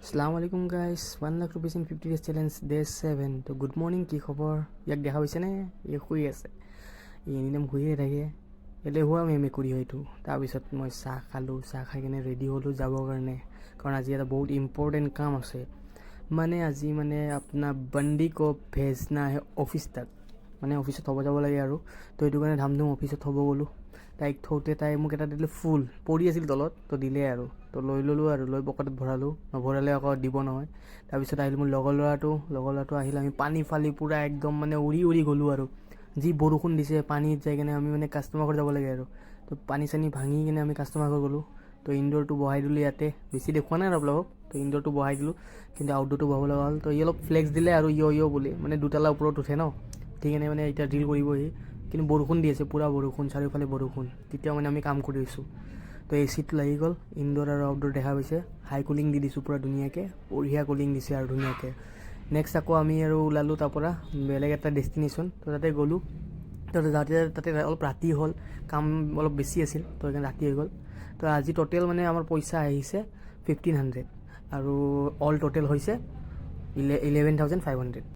Assalamualaikum guys, 1 lakh rupees in 50 days challenge day 7. তো good morning, কি খবৰ? ইয়াক দেখা পাইছেনে? ই শুই আছে, ই এনিটাইম শুইয়ে থাকে, এলেহুৱা মেকুৰী হয়তো। তাৰপিছত মই চাহ খালোঁ, চাহ খাই কিনে ৰেডি হ'লোঁ যাবৰ কাৰণে, কাৰণ আজি এটা বহুত ইম্পৰ্টেণ্ট কাম আছে। আজি আপোনাৰ বণ্ডি কো ভেজনা হে অফিচ তাক, অফিচত থ'ব যাব লাগে আৰু। তো সেইটো কাৰণে ধামধুম অফিচত থ'ব গ'লোঁ। তাইক থওঁতে তাই মোক এটা দিলে ফুল, পৰি আছিল তলত, তো দিলে আৰু। তো লৈ ল'লোঁ আৰু লৈ পকেটত ভৰালোঁ, নভৰালে আকৌ দিব নহয়। তাৰপিছত আহিলোঁ মোৰ লগৰ ল'ৰাটো আহিল, আমি পানী ফালি পূৰা একদম উৰি উৰি গ'লোঁ আৰু। যি বৰষুণ দিছে, পানীত যাই কিনে আমি কাষ্টমাৰ ঘৰত যাব লাগে আৰু। তো পানী চানী ভাঙি কিনে আমি কাষ্টমাৰ ঘৰত গ'লোঁ। তো ইনডোৰটো বহাই দিলোঁ ইয়াতে, বেছি দেখুওৱা নাই আৰু আপোনালোকক। তো ইনডোৰটো বহাই দিলোঁ, কিন্তু আউটডোৰটো বহাব লগা হ'ল। তো ই অলপ ফ্লেক্স দিলে আৰু ইয় বুলি, দুটালা ওপৰত উঠে ন, ঠিক কিনে এতিয়া ড্ৰিল কৰিবহি। কিন্তু বৰষুণ দি আছে, পূৰা বৰষুণ, চাৰিওফালে বৰষুণ, তেতিয়াও আমি কাম কৰি আছোঁ। তো এই চিটটো লাগি গ'ল, ইনডোৰ আৰু আউটডোৰ দেখা পাইছে। হাই কুলিং দি দিছোঁ পূৰা ধুনীয়াকৈ, বঢ়িয়া কুলিং দিছে আৰু ধুনীয়াকৈ। নেক্সট আকৌ আমি আৰু ওলালোঁ তাৰপৰা বেলেগ এটা ডেষ্টিনেশ্যন। তো তাতে গ'লোঁ, তো তাতে অলপ ৰাতি হ'ল, কাম অলপ বেছি আছিল, তো সেইকাৰণে ৰাতি হৈ গ'ল। তো আজি টোটেল আমাৰ পইচা আহিছে 1500 আৰু অল টোটেল হৈছে 11,500।